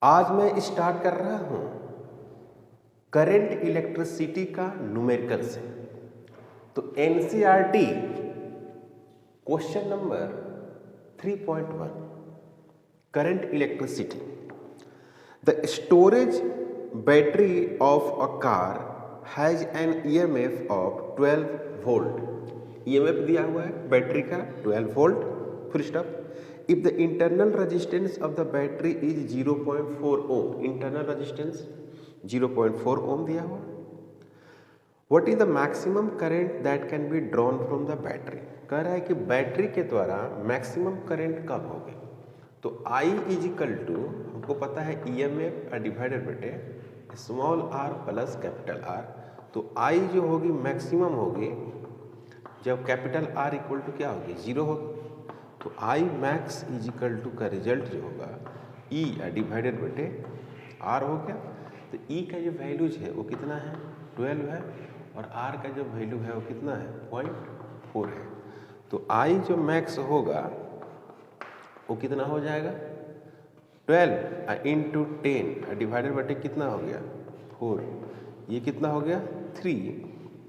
आज मैं स्टार्ट कर रहा हूं करंट इलेक्ट्रिसिटी का न्यूमेरिकल से। तो NCERT question number 3.1 current electricity. The storage battery of a car has an EMF of 12 volt. EMF दिया हुआ है बैटरी का 12 volt, full stop. If the internal resistance of the battery is 0.4 ohm, internal resistance 0.4 ohm दिया हुआ। What is the maximum current that can be drawn from the battery? कह रहा है कि बैटरी के द्वारा मैक्सिमम करंट कब होगी। तो I इज इक्वल टू, हमको पता है EMF डिवाइडेड बटे small r plus capital R। तो I जो होगी मैक्सिमम होगी जब कैपिटल R इक्वल टू क्या होगी, 0 होगी। तो I max is equal to का रिजल्ट जो होगा ई डिवाइडेड बटे आर हो गया। तो ई का जो वैल्यूज है वो कितना है, 12 है, और आर का जो वैल्यू है वो कितना है, 0.4 है। तो आई जो मैक्स होगा वो कितना हो जाएगा, 12 इंटू 10 डिवाइडेड बटे कितना हो गया, 4। ये कितना हो गया, 3।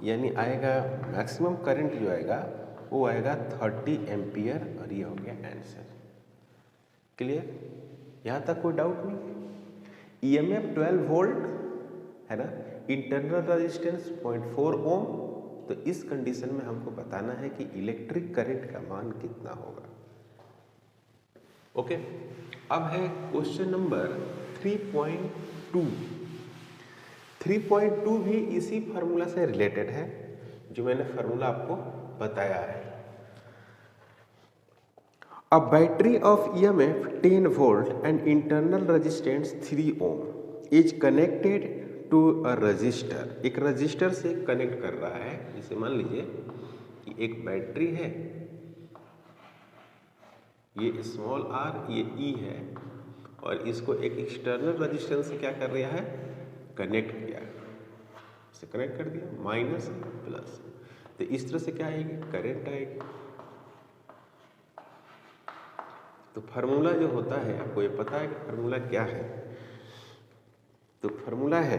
यानी आएगा मैक्सिमम करंट जो आएगा वो आएगा 30 एम्पियर, और ये हो गया आंसर। क्लियर, यहाँ तक कोई डाउट नहीं। ईएमएफ 12 वोल्ट है ना, इंटरनल रेजिस्टेंस 0.4 ओम। तो इस कंडीशन में हमको बताना है कि इलेक्ट्रिक करंट का मान कितना होगा। ओके, अब है क्वेश्चन नंबर 3.2। 3.2 भी इसी फार्मूला से रिलेटेड है जो मैंने फार्मूला आपको बताया है। A battery of EMF 10 volt and internal resistance 3 ohm is connected to a resistor। एक रजिस्टर से कनेक्ट कर रहा है। जैसे मान लीजिए कि एक बैटरी है, ये स्मॉल r, ये E है, और इसको एक एक्सटर्नल रजिस्टेंस से क्या कर रहा है, कनेक्ट किया, इसे कनेक्ट कर दिया, माइनस प्लस। तो इस तरह से क्या आएगी, करंट आएगी। तो फार्मूला जो होता है, आपको ये पता है कि फार्मूला क्या है। तो फार्मूला है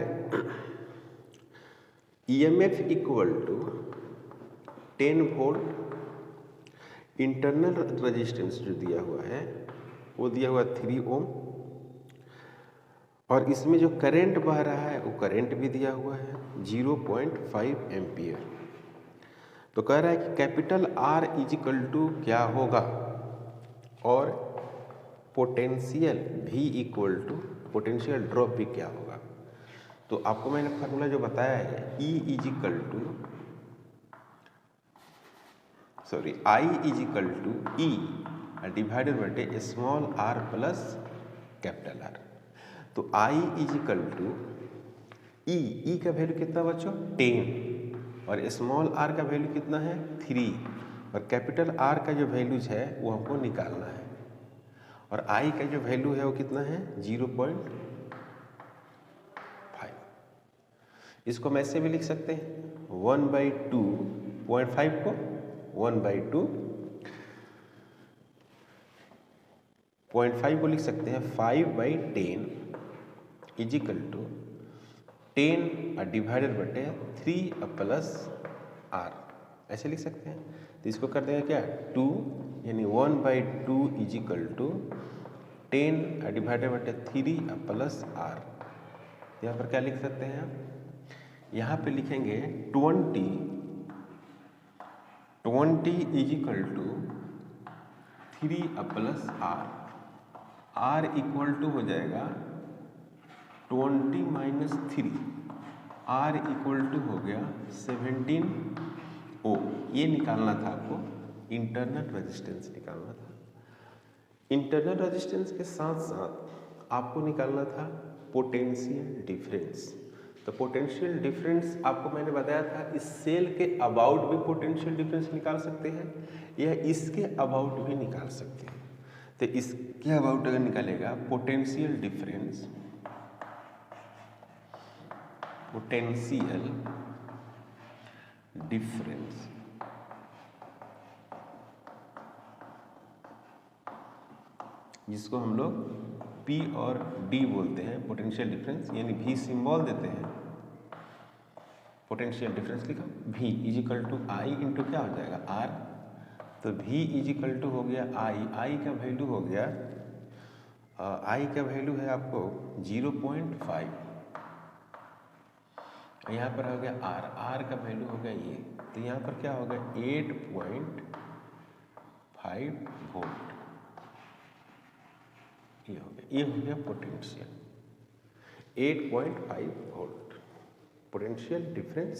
EMF equal to 10 volt, internal resistance जो दिया हुआ है वो दिया हुआ 3 ओम, और इसमें जो करंट बह रहा है वो करंट भी दिया हुआ है 0.5 एम्पियर। तो कह रहा है कि capital R is equal to क्या होगा, और potential V equal to potential drop भी क्या होगा। तो आपको मैंने फार्मूला जो बताया है, E is equal to I is equal to E divided बटे small r plus capital R। तो I is equal to E का वैल्यू कितना बच्चों, 10, और स्मॉल r का वैल्यू कितना है, 3, और कैपिटल R का जो वैल्यूज है वो हमको निकालना है, और I का जो वैल्यू है वो कितना है, 0.5। इसको हम ऐसे भी लिख सकते हैं 1/2, 0.5 को 1/2, 0.5 को लिख सकते हैं 5/10 इज इक्वल टू 10 डिवाइडेड बटे 3 प्लस R, ऐसे लिख सकते हैं। तो इसको कर देंगे क्या, 2, यानी 1/2 इज इक्वल टू 10 डिवाइडेड बटे 3 प्लस R। यहाँ पर क्या लिख सकते हैं आप, यहाँ पे लिखेंगे 20 is equal to 3 plus R। R equal to हो जाएगा 20 माइनस 3, R इक्वल टू हो गया 17 ओम। ये निकालना था आपको, इंटरनल रेजिस्टेंस निकालना था। इंटरनल रेजिस्टेंस के साथ साथ आपको निकालना था पोटेंशियल डिफरेंस। तो पोटेंशियल डिफरेंस आपको मैंने बताया था, इस सेल के अबाउट भी पोटेंशियल डिफरेंस निकाल सकते हैं, या इसके अबाउट भी निकाल सकते हैं। तो इसके अबाउट अगर निकालेगा पोटेंशियल डिफरेंस, पोटेंशियल डिफरेंस जिसको हम लोग P और D बोलते हैं पोटेंशियल डिफरेंस, यानी V सिंबल देते हैं, पोटेंशियल डिफरेंस लिखा V is equal to I into क्या हो जाएगा R, तो V इज इक्वल टू हो गया I का वैल्यू हो गया I का वैल्यू है आपको 0.5, यहाँ पर हो गया R का वैल्यू हो गया ये, तो यहाँ पर क्या हो गया 8.5 वोल्ट, ये हो गया पोटेंशियल 8.5 वोल्ट, पोटेंशियल डिफरेंस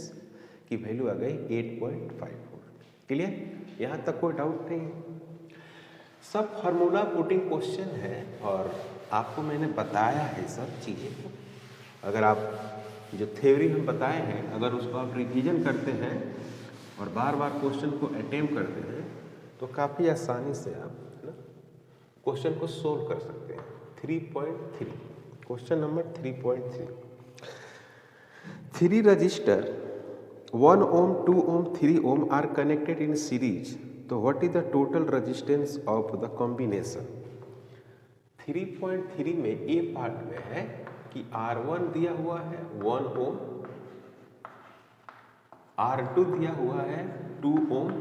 की वैल्यू आ गई 8.5 वोल्ट। क्लियर, यहाँ तक कोई डाउट नहीं है। सब फार्मूला पुटिंग क्वेश्चन है और आपको मैंने बताया है सब चीज़ें। अगर आप जो थ्योरी हम बताए हैं अगर उसको आप रिवीजन करते हैं और बार बार क्वेश्चन को अटेम्प्ट करते हैं तो काफ़ी आसानी से आप क्वेश्चन को सोल्व कर सकते हैं। 3.3 question number 3.3, 3 register 1 ohm, 2 ohm, 3 ohm are connected in series, तो what is the total resistance of the combination? 3.3 में ए पार्ट में है कि R1 दिया हुआ है 1 ohm, R2 दिया हुआ है 2 ohm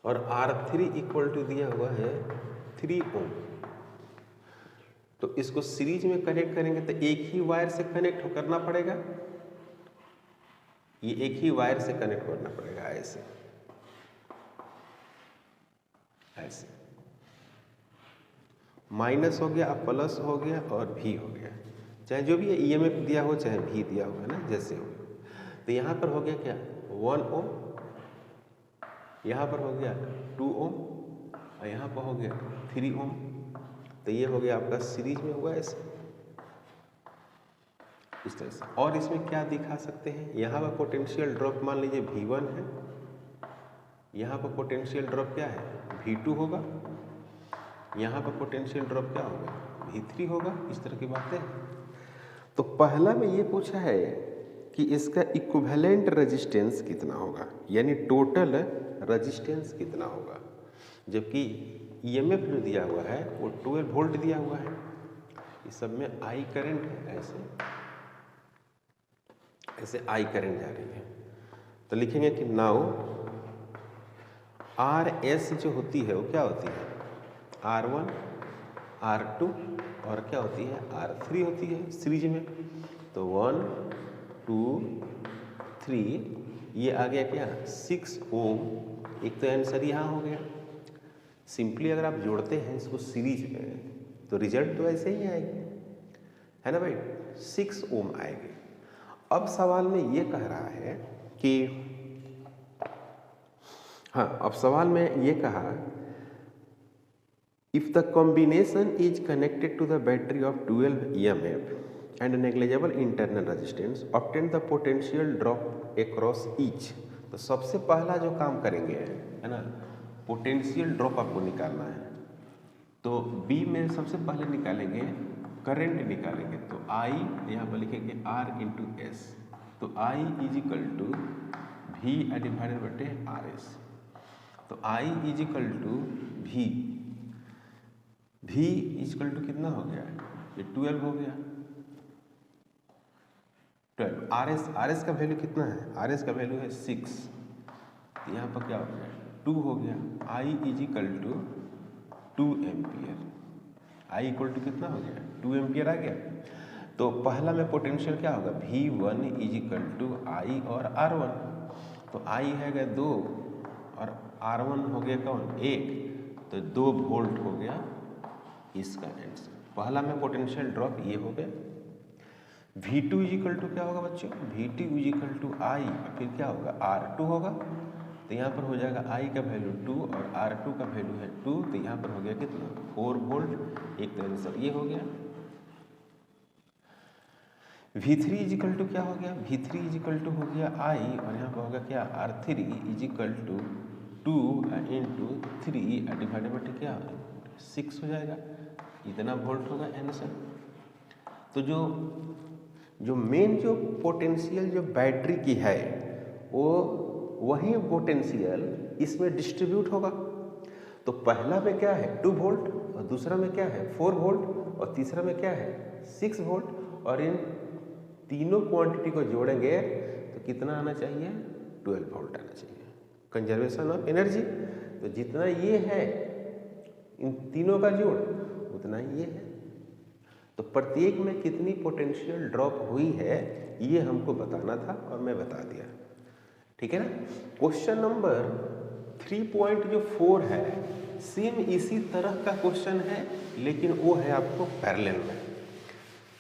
और R3 इक्वल टू दिया हुआ है 3 ohm। तो इसको सीरीज में कनेक्ट करेंगे तो एक ही वायर से कनेक्ट करना पड़ेगा, ये एक ही वायर से कनेक्ट करना पड़ेगा, ऐसे ऐसे माइनस हो गया अब प्लस हो गया और भी हो गया, चाहे जो भी ईएमएफ दिया हो चाहे भी दिया हो, है ना, जैसे हो। तो यहाँ पर हो गया क्या 1 ohm, यहाँ पर हो गया 2 ohm और यहाँ पर हो गया 3 ohm। तो ये हो गया आपका सीरीज में हुआ ऐसे इस तरह से। और इसमें क्या दिखा सकते हैं, यहाँ पर पोटेंशियल ड्रॉप मान लीजिए V1 है, यहाँ पर पोटेंशियल ड्रॉप क्या है V2 होगा, यहाँ पर पोटेंशियल ड्रॉप क्या होगा V3 होगा, इस तरह की बातें। तो पहला में ये पूछा है कि इसका इक्विवेलेंट रेजिस्टेंस कितना होगा, यानी टोटल रेजिस्टेंस कितना होगा, जबकि ईएमएफ जो दिया हुआ है वो 12 वोल्ट दिया हुआ है, इस सब में आई करंट है, ऐसे आई करंट जा रही है। तो लिखेंगे कि नाउ आर एस जो होती है वो क्या होती है R1 R2 और क्या होती है R3 होती है सीरीज में। तो 1 2 3 ये आ गया क्या 6 ohm, एक तो आंसर यहाँ हो गया। सिंपली अगर आप जोड़ते हैं इसको सीरीज में तो रिजल्ट तो ऐसे ही आएगी, है ना भाई, 6 ohm आएगी। अब सवाल में ये कह रहा है कि अब सवाल में ये कहा if the combination is connected to the battery of 12 EMF and negligible internal resistance, obtain the potential drop across each। तो सबसे पहला जो काम करेंगे है ना पोटेंशियल ड्रॉप आपको निकालना है। तो बी में सबसे पहले निकालेंगे करंट निकालेंगे, तो I यहाँ पर लिखेंगे R इंटू एस, तो I is equal to V divided बटे RS। तो I is equal to V is equal to कितना हो गया ये 12 हो गया 12। RS का वैल्यू कितना है, RS का वैल्यू है 6, तो यहाँ पर क्या हो गया 2 हो गया। I is equal to 2 ampere, I equal to कितना हो गया 2 एम्पियर आ गया। तो पहला में पोटेंशियल क्या होगा V1 is equal to I और R1, तो I है 2 और R1 हो गया कौन 1, तो 2 वोल्ट हो गया इसका आंसर। पहला में पोटेंशियल ड्रॉप ये हो गया। V2 इज इक्वल टू क्या होगा बच्चों V2 is equal to I और फिर क्या होगा R2 होगा, तो यहाँ पर हो जाएगा I का वैल्यू 2 और R2 का वैल्यू है 2, तो यहाँ पर हो गया कितना 4 वोल्ट, एक तो आंसर ये हो गया। V3 इज इक्वल टू क्या हो गया V3 इज इक्वल टू हो गया I और यहाँ पर होगा क्या R3 is equal to 2 into 3 divided by क्या 6 हो जाएगा, इतना वोल्ट होगा आंसर। तो जो मेन जो पोटेंशियल जो बैटरी की है वो वही पोटेंशियल इसमें डिस्ट्रीब्यूट होगा। तो पहला में क्या है 2 वोल्ट और दूसरा में क्या है 4 वोल्ट और तीसरा में क्या है 6 वोल्ट और इन तीनों क्वांटिटी को जोड़ेंगे तो कितना आना चाहिए 12 वोल्ट आना चाहिए। कंजर्वेशन ऑफ एनर्जी, तो जितना ये है इन तीनों का जोड़ उतना ये है। तो प्रत्येक में कितनी पोटेंशियल ड्रॉप हुई है ये हमको बताना था और मैं बता दिया, ठीक है ना। क्वेश्चन नंबर 3.4 है, सेम इसी तरह का क्वेश्चन है लेकिन वो है आपको पैरेलल में।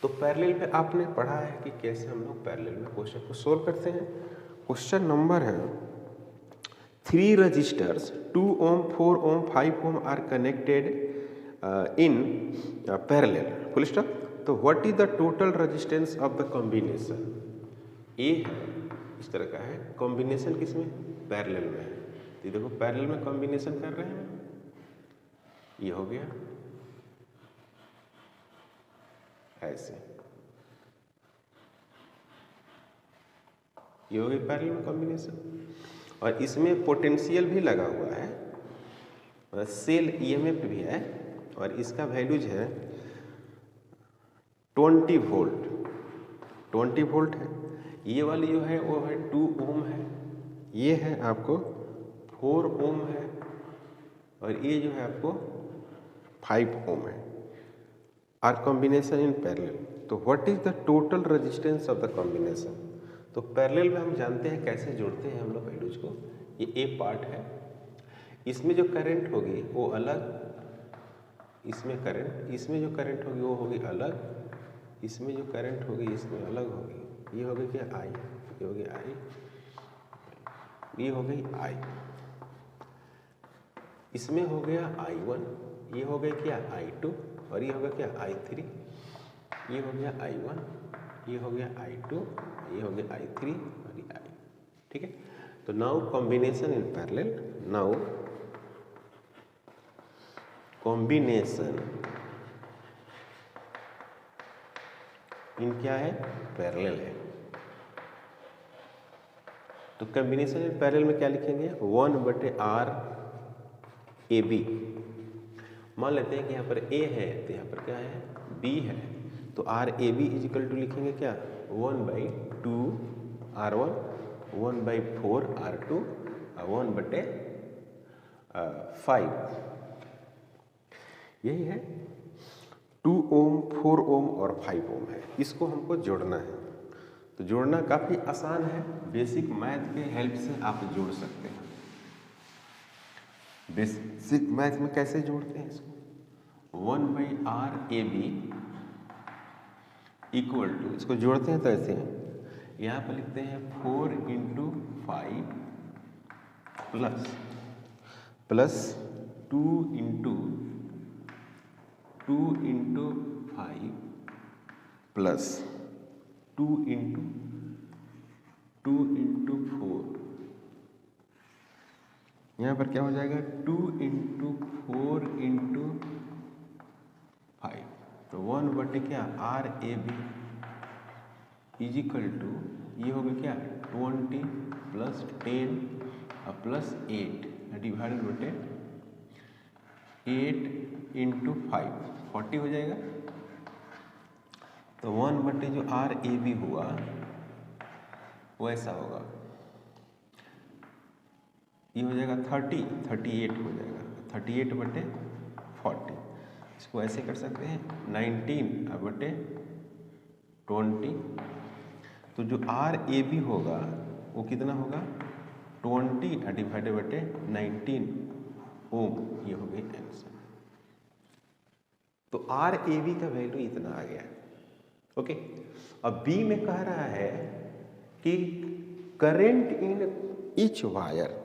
तो पैरेलल में आपने पढ़ा है कि कैसे हम लोग पैरेलल में क्वेश्चन को सोल्व करते हैं। क्वेश्चन नंबर है 3 resistors 2 ohm 4 ohm 5 ohm are connected in parallel, full stop. तो what is the total resistance of the combination. ए इस तरह का है, कॉम्बिनेशन किसमें पैरेलल में है। तो देखो पैरेलल में कॉम्बिनेशन कर रहे हैं, ये हो गया ऐसे, ये हो गई पैरेलल में कॉम्बिनेशन। और इसमें पोटेंशियल भी लगा हुआ है और सेल ईएमएफ भी है और इसका वैल्यूज है 20 वोल्ट, 20 वोल्ट है। ये वाली जो है वो है 2 ओम है, ये है आपको 4 ओम है और ये जो है आपको 5 ओम है। आर कॉम्बिनेशन इन पैरेलल, तो what is the total resistance of the combination. तो पैरेलल में हम जानते हैं कैसे जोड़ते हैं हम लोग वैल्यूज को। ये ए पार्ट है, इसमें जो करंट होगी वो अलग, इसमें करंट, इसमें जो करंट होगी वो होगी अलग, इसमें जो करंट होगी इसमें अलग होगी। ये हो गई क्या आई, ये हो गई आई, ये हो गई आई, इसमें हो गया I1, ये हो गया क्या I2 और ये हो गया क्या I3, ये हो गया I1, ये हो गया I2, ये हो गया I3 और ये I, ठीक है। तो now combination in parallel, now combination in क्या है पैरेलल है। तो कॉम्बिनेशन इन पैरेलल में क्या लिखेंगे 1/R AB। मान लेते हैं कि यहाँ पर A है तो यहाँ पर क्या है B है, तो RAB इजिकल टू लिखेंगे क्या 1/2 R1, 1/4 R2 और 1/5। यही है 2 ओम 4 ओम और 5 ओम है, इसको हमको जोड़ना है। तो जोड़ना काफ़ी आसान है, बेसिक मैथ के हेल्प से आप जोड़ सकते हैं। बेसिक मैथ में कैसे जोड़ते हैं इसको 1/RAB इक्वल टू, इसको जोड़ते हैं तो ऐसे हैं, यहाँ पर लिखते हैं 4 × 5 प्लस 2 × 5 प्लस 2 × 4, यहाँ पर क्या हो जाएगा 2 × 4 × 5, तो 1/क्या RAB इजिकल टू, ये हो गया क्या 20 + 10 + 8 डिवाइडेड बटे 8 × 5 40 हो जाएगा। तो 1/, जो RAB हुआ वो ऐसा होगा, ये हो जाएगा 38 हो जाएगा, 38/40। इसको ऐसे कर सकते हैं 19/20। तो जो RAB होगा वो कितना होगा 20 डिवाइडेड बटे 19 ओम, ये हो गई आंसर। तो RAB का वैल्यू इतना आ गया, ओके। अब बी में कह रहा है कि current in each wire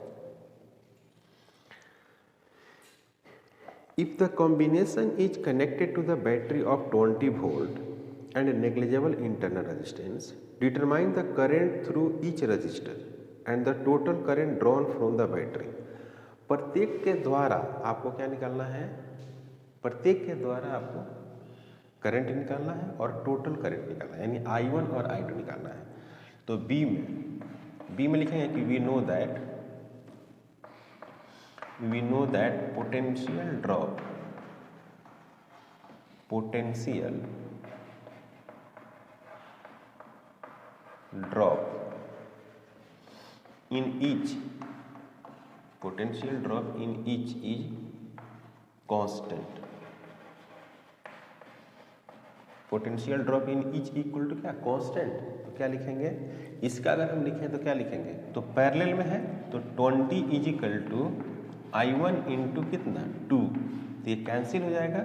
if the combination is connected to the battery of 20 volt and negligible internal resistance, determine the current through each resistor and the total current drawn from the battery। प्रत्येक के द्वारा आपको क्या निकालना है, प्रत्येक के द्वारा आपको करंट निकालना है और टोटल करंट निकालना है, यानी I1 और I2 निकालना है। तो बी में लिखेंगे कि we know that potential drop potential drop in each, potential drop in each is constant. Potential drop in each equal to क्या, कांस्टेंट। तो क्या लिखेंगे इसका, अगर हम लिखें तो क्या लिखेंगे, तो पैरेलल में है तो 20 is equal to I1 into कितना 2, तो ये कैंसिल हो जाएगा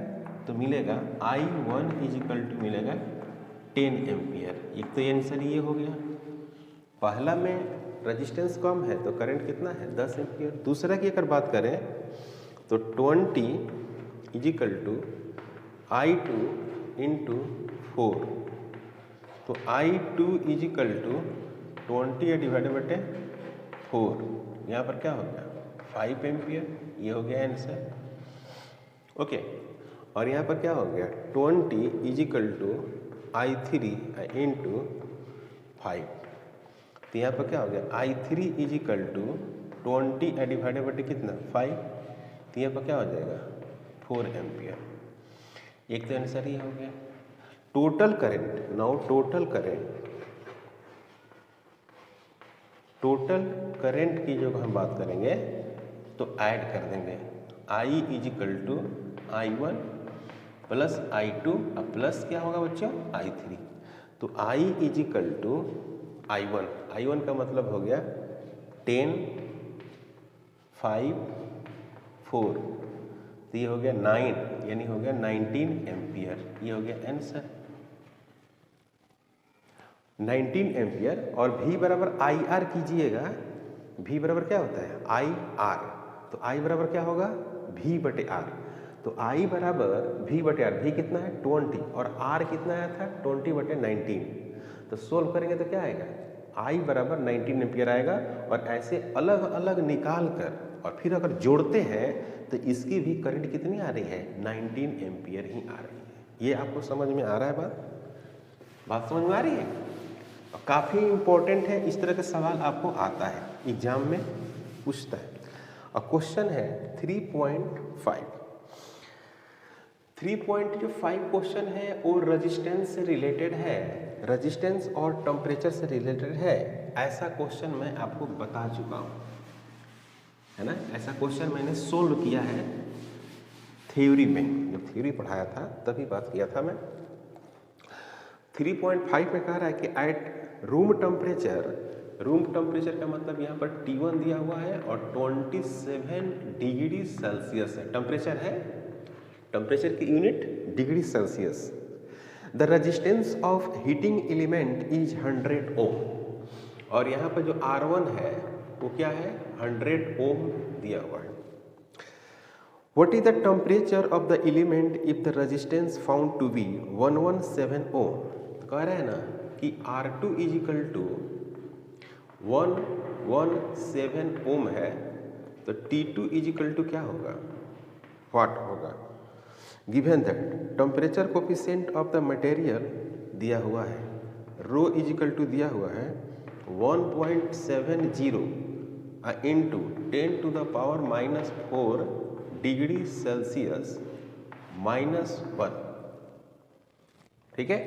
तो मिलेगा I1 इज इक्वल टू मिलेगा 10 एम्पियर। एक तो ये आंसर ये हो गया। पहला में रेजिस्टेंस कम है तो करंट कितना है 10 एम्पियर। दूसरा की अगर बात करें तो 20 is equal to I2 into 4, तो I2 is equal to 20 divided बटे 4, यहाँ पर क्या हो गया 5 एम्पियर, ये हो गया आंसर। ओके, और यहाँ पर क्या हो गया 20 is equal to I3 into 5, तो यहाँ पर क्या हो गया I3 is equal to 20 divided बटे कितना 5, तो यहाँ पर क्या हो जाएगा 4 एम्पियर। एक तो आंसर ही हो गया। Total current, now total current की जो हम बात करेंगे तो ऐड कर देंगे I is equal to I1 plus I2 अब प्लस क्या होगा बच्चों I3, तो I is equal to I1 का मतलब हो गया 10, 5, 4, तो ये हो गया 9, यानी हो गया 19 एम्पियर। ये हो गया आंसर 19 एम्पियर। और V बराबर IR कीजिएगा, V बराबर क्या होता है IR, तो I बराबर क्या होगा V बटे R, तो I बराबर V बटे R, V कितना है 20 और R कितना आया था 20 बटे 19, तो सोल्व करेंगे तो क्या आएगा I बराबर 19 एम्पियर आएगा। और ऐसे अलग अलग निकाल कर और फिर अगर जोड़ते हैं तो इसकी भी करंट कितनी आ रही है 19 एम्पियर ही आ रही है। ये आपको समझ में आ रहा है बात समझ में आ रही है। काफ़ी इम्पोर्टेंट है, इस तरह के सवाल आपको आता है एग्जाम में पूछता है। और क्वेश्चन है 3.5 क्वेश्चन है और रेजिस्टेंस से रिलेटेड है, रेजिस्टेंस और टेम्परेचर से रिलेटेड है। ऐसा क्वेश्चन मैं आपको बता चुका हूँ, है ना। ऐसा क्वेश्चन मैंने सोल्व किया है थ्योरी में, जब थ्योरी पढ़ाया था तभी बात किया था मैं। 3.5 में कह रहा है कि एट रूम टेम्परेचर का मतलब यहाँ पर T1 दिया हुआ है और 27 डिग्री सेल्सियस है टेम्परेचर है, टेम्परेचर की unit degree Celsius. The resistance of heating element is 100 ओम, और यहाँ पर जो R1 है वो क्या है 100 ओम दिया हुआ है। What is the temperature of the element if the resistance found to be 117 ohm? तो कह रहे हैं ना कि R2 इज इक्वल टू 117 ओम है, तो T2 इज इक्वल टू क्या होगा व्हाट होगा। Given that temperature coefficient of the material दिया हुआ है, रो इज इक्वल टू दिया हुआ है 1.70 into 10 to the power -4 degree Celsius -1, ठीक है।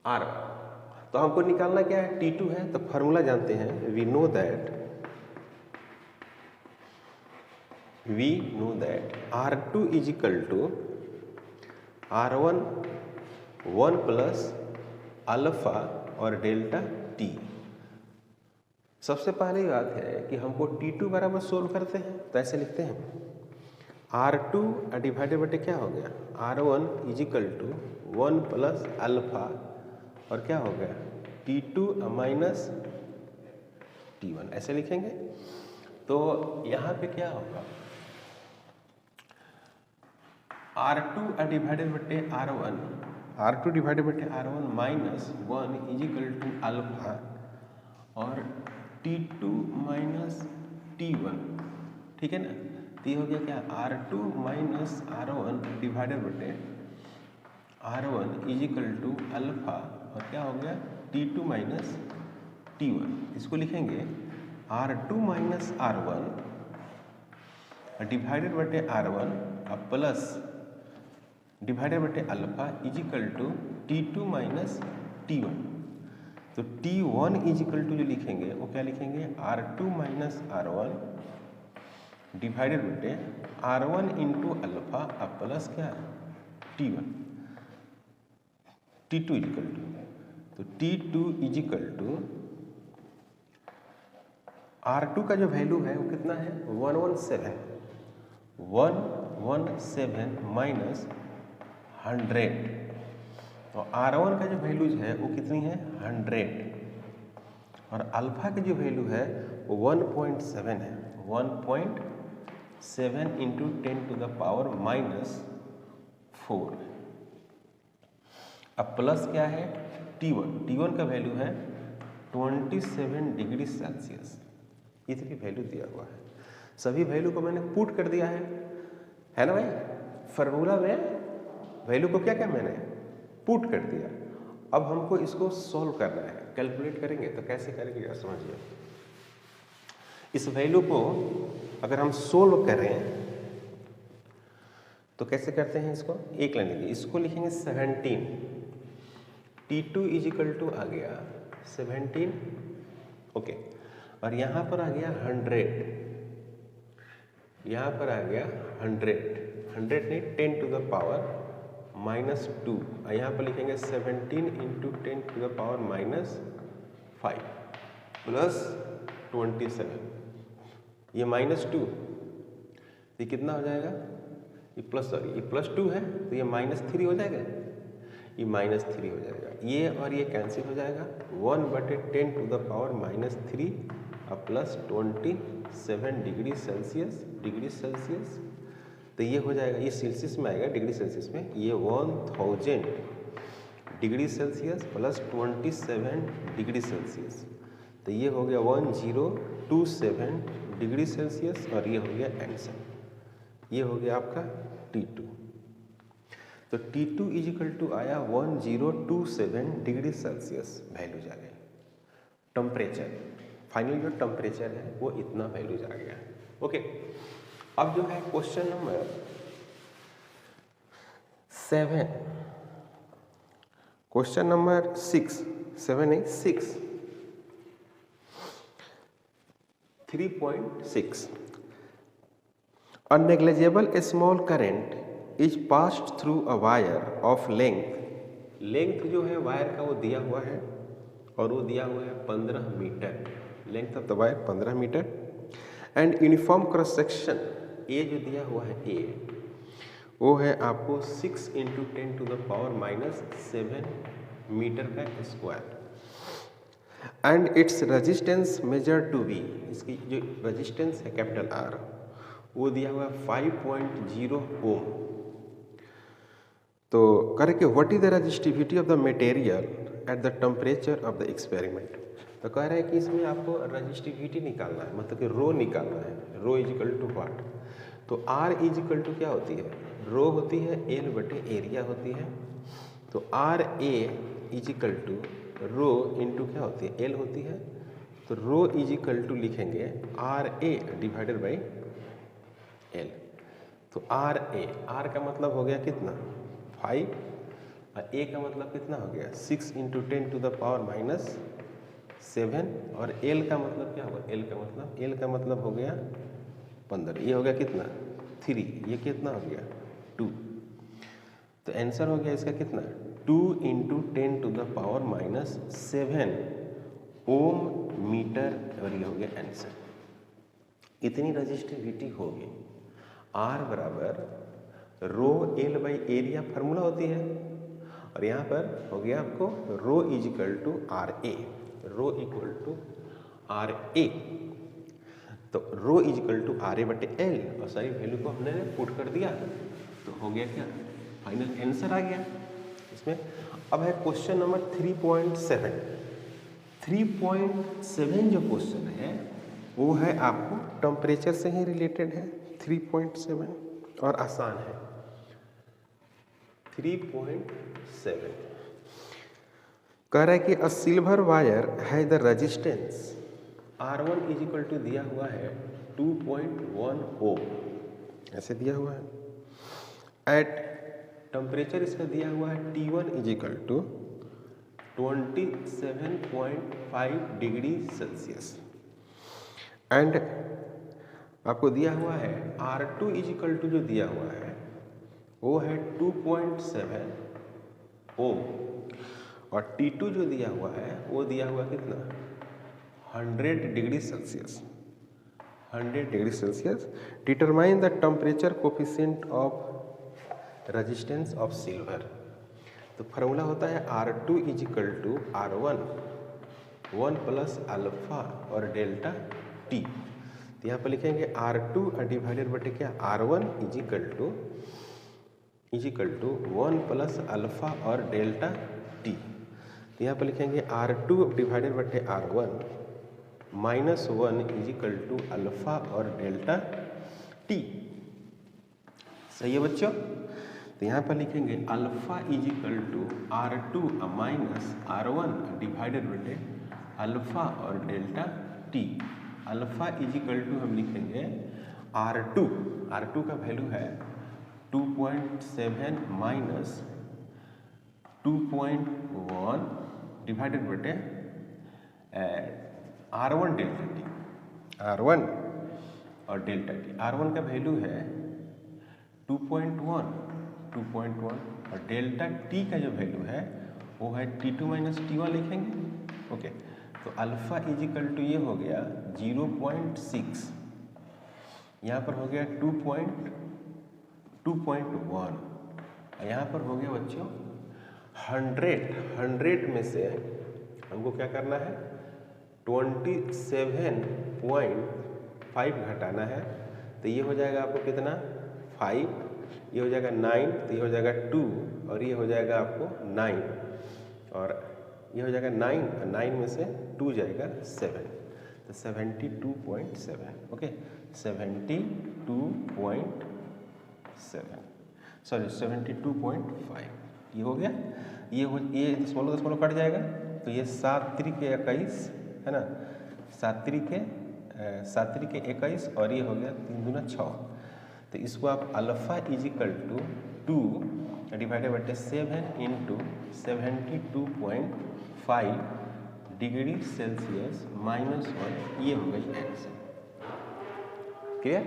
R तो हमको निकालना क्या है T2 है, तो फॉर्मूला जानते हैं, we know that R2 is equal to R1 1 plus alpha और डेल्टा T। सबसे पहली बात है कि हमको T2 बराबर सोल्व करते हैं, तो ऐसे लिखते हैं R2 डिवाइडेड बटे क्या हो गया R1 is equal to 1 plus alpha और क्या हो गया T2 माइनस T1, ऐसे लिखेंगे। तो यहाँ पे क्या होगा R2 डिवाइडेड बटे R1 minus 1 is equal to alpha और T2 माइनस T1, ठीक है ना। तो ये हो गया क्या R2 माइनस R1 डिवाइडेड बटे R1 is equal to alpha और क्या हो गया T2 माइनस T1। इसको लिखेंगे R2 माइनस R1 डिवाइडेड बटे R1 अब प्लस डिवाइडेड बटे alpha is equal to T2 minus T1। तो T1 इजिकल टू जो लिखेंगे वो क्या लिखेंगे, R2 माइनस R1 डिवाइडेड बटे R1 इंटू अल्फा अब प्लस क्या T1 T2 इजिकल टू, तो T2 इजिकल टू R2 का जो वैल्यू है वो कितना है 117 माइनस 100, तो R1 का जो वैल्यूज है वो कितनी है 100 और अल्फा की जो वैल्यू है वो 1.7 है, 1.7 into 10 to the power minus 4। अब प्लस क्या है T1 का वैल्यू है 27 डिग्री सेल्सियस, इतनी वैल्यू दिया हुआ है। सभी वैल्यू को मैंने पुट कर दिया है ना भाई, फार्मूला में वैल्यू को क्या क्या मैंने पुट कर दिया। अब हमको इसको सॉल्व करना है, कैलकुलेट करेंगे तो कैसे करेंगे यार समझिए। इस वैल्यू को अगर हम सोल्व करें तो कैसे करते हैं, इसको एक लाइन लीजिए, इसको लिखेंगे 17, T2 इजिकल टू आ गया 17 ओके, और यहाँ पर आ गया 100, यहाँ पर आ गया 100 नहीं 10 टू द पावर माइनस 2, यहाँ पर लिखेंगे 17 into 10 to the power minus 5 plus 27, ये माइनस 2, ये कितना हो जाएगा, ये प्लस 2 है तो ये माइनस 3 हो जाएगा, ये माइनस 3 हो जाएगा, ये और ये कैंसिल हो जाएगा, 1/10 टू द पावर माइनस 3 अब प्लस 27 डिग्री सेल्सियस, तो ये हो जाएगा, ये सेल्सियस में आएगा, डिग्री सेल्सियस में, ये 1000 degree Celsius plus 27 degree Celsius, तो ये हो गया 1027 डिग्री सेल्सियस और ये हो गया आंसर, ये हो गया आपका T2। तो T2 इजिकल टू आया 1027 डिग्री सेल्सियस वैल्यू जा गई। टेम्परेचर फाइनल जो टेम्परेचर है वो इतना वैल्यू जा गया। ओके, अब जो है question number 7, question number 6 3.6 A negligible small current is passed through a wire of length जो है वायर का वो दिया हुआ है और वो दिया हुआ है 15 metre, length of the wire 15 metre and uniform cross section A जो दिया हुआ है ए वो है आपको 6 into 10 to the power minus 7 metre का square and its resistance measure to be, इसकी जो रेजिस्टेंस है कैपिटल आर वो दिया हुआ है 5.0 ओम। तो करके what is the resistivity of the material at the temperature of the experiment, तो कह रहा है कि इसमें आपको रेजिस्टिविटी निकालना है, मतलब कि रो निकालना है, रो इजिकल टू व्हाट, तो आर इजिकल टू क्या होती है, रो होती है एल बटे एरिया होती है, तो R A is equal to rho into क्या होती है एल होती है, तो रो इजिकल टू लिखेंगे R A divided by L, तो आर ए, आर का मतलब हो गया कितना 5 और ए का मतलब कितना हो गया 6 into 10 to the power minus 7 और एल का मतलब क्या होगा, एल का मतलब हो गया 15, ये हो गया कितना 3, ये कितना हो गया 2, तो आंसर हो गया इसका कितना 2 into 10 to the power minus 7 ohm metre, और ये हो गया आंसर। इतनी रजिस्टिविटी होगी, आर बराबर rho L by area formula होती है, और यहाँ पर हो गया आपको rho is equal to R A, rho equal to R A, तो rho is equal to R A बटे एल, और सारी वैल्यू को हमने पुट कर दिया, तो हो गया क्या फाइनल आंसर आ गया इसमें। अब है क्वेश्चन नंबर 3.7 जो क्वेश्चन है वो है आपको टेम्परेचर से ही रिलेटेड है, 3.7 और आसान है। 3.7 कह रहा है कि अ सिल्वर वायर है the resistance R1 is equal to दिया हुआ है 2.1 ओम, ऐसे दिया हुआ है। एट टेम्परेचर इसका दिया हुआ है T1 is equal to 27.5 degree Celsius and आपको दिया हुआ है R2 इज इक्वल टू जो दिया हुआ है वो है 2.7 ओम और T2 जो दिया हुआ है वो दिया हुआ कितना 100 degree Celsius 100 degree Celsius. Determine the temperature coefficient of resistance of silver. तो फार्मूला होता है R2 is equal to R1 1 plus alpha और डेल्टा T। तो यहाँ पर लिखेंगे R2 डिवाइडेड बटे क्या R1 is equal to 1 plus alpha और डेल्टा T। तो यहाँ पर लिखेंगे R2 डिवाइडेड बटे R1 -1 is equal to alpha और डेल्टा T। सही है बच्चों। तो यहाँ पर लिखेंगे alpha is equal to R2 minus R1 divided बटे अल्फा और delta T। Alpha is equal to हम लिखेंगे R2 का वैल्यू है 2.7 माइनस 2.1 डिवाइडेड बटे R1 डेल्टा T। R1 और डेल्टा T, R1 का वैल्यू है 2.1 और डेल्टा T का जो वैल्यू है वो है T2 माइनस T1 लिखेंगे। ओके, तो अल्फा इज इक्वल टू ये हो गया 0.6, यहाँ पर हो गया 2.1, यहाँ पर हो गया बच्चों 100 में से हमको क्या करना है 27.5 घटाना है। तो ये हो जाएगा आपको कितना 5, ये हो जाएगा 9, तो ये हो जाएगा 2 और ये हो जाएगा आपको 9 और ये हो जाएगा 9 में से 2 जाएगा 7, तो 72.7। ओके, 72.5 ये हो गया। ये दशमलव कट जाएगा तो ये 7 त्रिक 21 है ना, 7 त्रिक 21 और ये हो गया 3 दूना 6। तो इसको आप alpha is equal to 2 divided बटे 7 इंटू 72.5 डिग्री सेल्सियस -1, ये हो गई आंसर। क्लियर।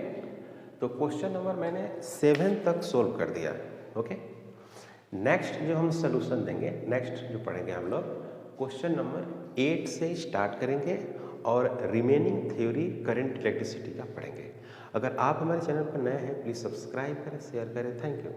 तो क्वेश्चन नंबर मैंने 7 तक सोल्व कर दिया। ओके, नेक्स्ट जो हम सोल्यूशन देंगे, नेक्स्ट जो पढ़ेंगे हम लोग क्वेश्चन नंबर 8 से स्टार्ट करेंगे और रिमेनिंग थ्योरी करंट इलेक्ट्रिसिटी का पढ़ेंगे। अगर आप हमारे चैनल पर नए हैं प्लीज़ सब्सक्राइब करें, शेयर करें। Thank you.